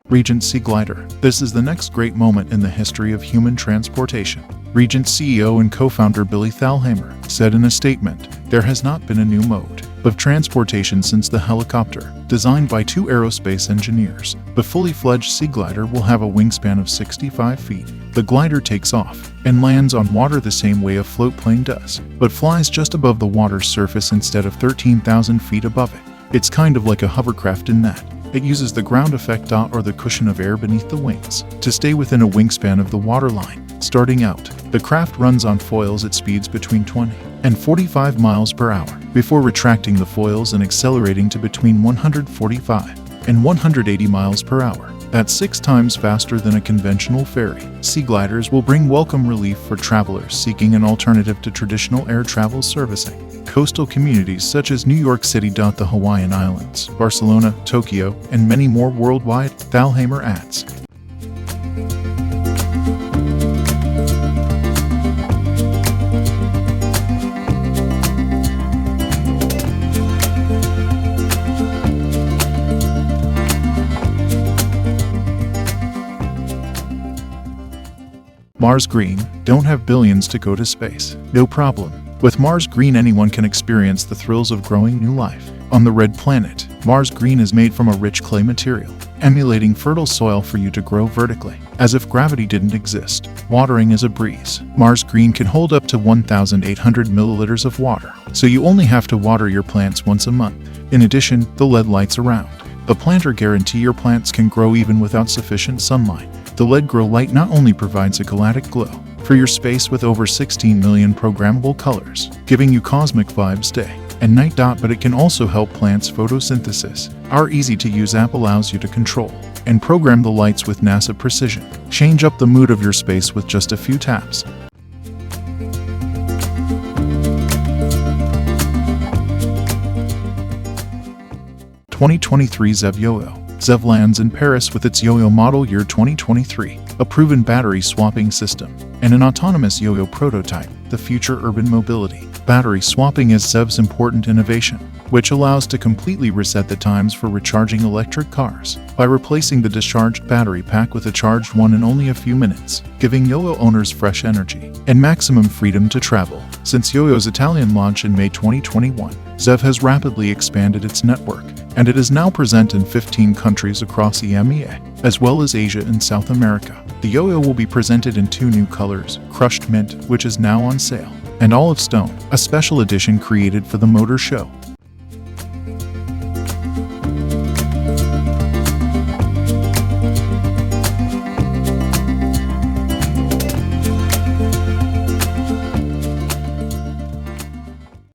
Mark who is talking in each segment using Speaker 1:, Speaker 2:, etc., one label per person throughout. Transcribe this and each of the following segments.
Speaker 1: Regent Sea Glider. This is the next great moment in the history of human transportation. Regent CEO and co-founder Billy Thalhammer said in a statement, "There has not been a new mode of transportation since the helicopter, designed by two aerospace engineers. The fully fledged Sea Glider will have a wingspan of 65 feet. The glider takes off and lands on water the same way a float plane does, but flies just above the water's surface instead of 13,000 feet above it. It's kind of like a hovercraft in that it uses the ground effect or the cushion of air beneath the wings to stay within a wingspan of the waterline. Starting out, the craft runs on foils at speeds between 20 and 45 miles per hour, before retracting the foils and accelerating to between 145 and 180 miles per hour. That's 6 times faster than a conventional ferry. Sea gliders will bring welcome relief for travelers seeking an alternative to traditional air travel servicing. Coastal communities such as New York City, the Hawaiian Islands, Barcelona, Tokyo, and many more worldwide, Thalhammer adds. Mars Green, don't have billions to go to space? No problem. With Mars Green, anyone can experience the thrills of growing new life. On the red planet, Mars Green is made from a rich clay material, emulating fertile soil for you to grow vertically, as if gravity didn't exist. Watering is a breeze. Mars Green can hold up to 1,800 milliliters of water, so you only have to water your plants once a month. In addition, the LED lights around the planter guarantee your plants can grow even without sufficient sunlight. The LED grow light not only provides a galactic glow for your space with over 16 million programmable colors, giving you cosmic vibes day and night, but it can also help plants photosynthesis. Our easy-to-use app allows you to control and program the lights with NASA precision. Change up the mood of your space with just a few taps. (2023) Xev Yoyo. Xev lands in Paris with its Yoyo model year 2023, a proven battery swapping system, and an autonomous Yoyo prototype, the future urban mobility. Battery swapping is Xev's important innovation, which allows to completely reset the times for recharging electric cars by replacing the discharged battery pack with a charged one in only a few minutes, giving Yoyo owners fresh energy and maximum freedom to travel. Since Yoyo's Italian launch in May 2021, Xev has rapidly expanded its network, and it is now present in 15 countries across EMEA, as well as Asia and South America. The Yoyo will be presented in 2 new colors, Crushed Mint, which is now on sale, and Olive Stone, a special edition created for the Motor Show.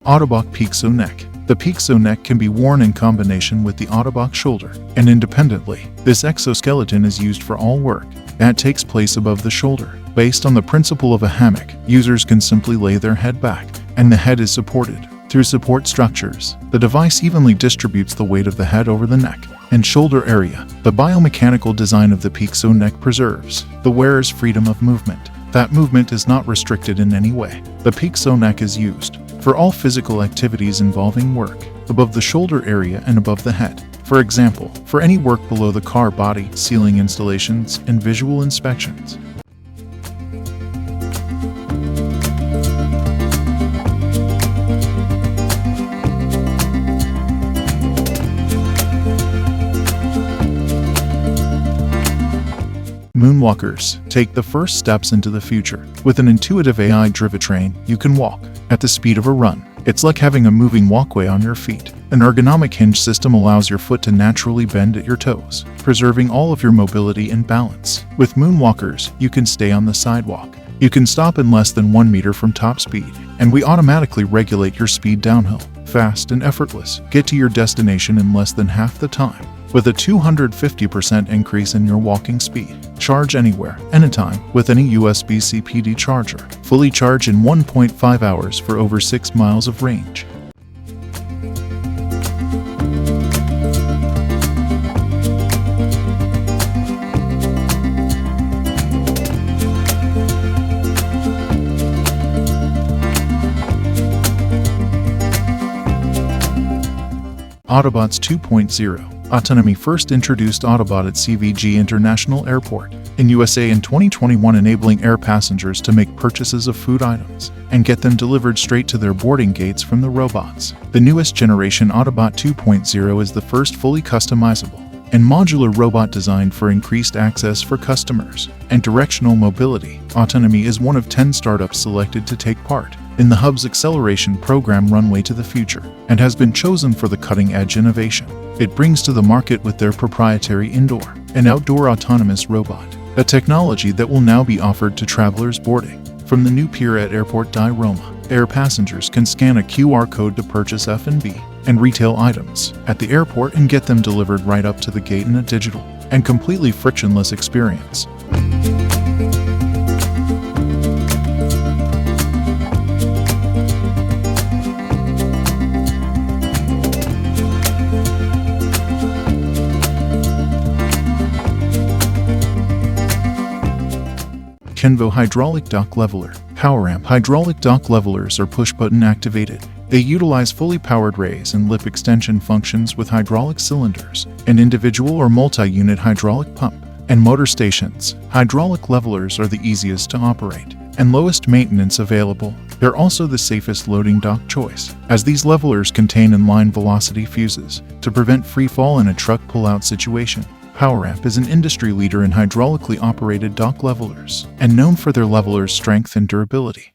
Speaker 1: Ottobot Paexo Neck. The Paexo Neck can be worn in combination with the Ottobot shoulder and independently. This exoskeleton is used for all work that takes place above the shoulder. Based on the principle of a hammock, users can simply lay their head back, and the head is supported through support structures. The device evenly distributes the weight of the head over the neck and shoulder area. The biomechanical design of the Paexo Neck preserves the wearer's freedom of movement. That movement is not restricted in any way. The Paexo Neck is used for all physical activities involving work above the shoulder area and above the head. For example, for any work below the car body, ceiling installations, and visual inspections. Moonwalkers. Take the first steps into the future. With an intuitive AI-driven train, you can walk at the speed of a run. It's like having a moving walkway on your feet. An ergonomic hinge system allows your foot to naturally bend at your toes, preserving all of your mobility and balance. With Moonwalkers, you can stay on the sidewalk. You can stop in less than 1 meter from top speed, and we automatically regulate your speed downhill. Fast and effortless. Get to your destination in less than half the time, with a 250% increase in your walking speed. Charge anywhere, anytime, with any USB-C PD charger. Fully charge in 1.5 hours for over 6 miles of range. Ottobots 2.0. Autonomy first introduced Autobot at CVG International Airport in USA in 2021, enabling air passengers to make purchases of food items and get them delivered straight to their boarding gates from the robots. The newest generation Autobot 2.0 is the first fully customizable and modular robot designed for increased access for customers and directional mobility. Autonomy is one of 10 startups selected to take part in the Hub's acceleration program Runway to the Future and has been chosen for the cutting-edge innovation it brings to the market with their proprietary indoor and outdoor autonomous robot, a technology that will now be offered to travelers boarding from the new pier at Airport di Roma. Air passengers can scan a QR code to purchase F&B and retail items at the airport and get them delivered right up to the gate in a digital and completely frictionless experience. Kenvo Hydraulic Dock Leveler. Power Amp hydraulic dock levelers are push-button activated. They utilize fully powered raise and lip extension functions with hydraulic cylinders, an individual or multi-unit hydraulic pump, and motor stations. Hydraulic levelers are the easiest to operate and lowest maintenance available. They're also the safest loading dock choice, as these levelers contain inline velocity fuses to prevent free fall in a truck pull-out situation. PowerAmp is an industry leader in hydraulically operated dock levelers and known for their levelers' strength and durability.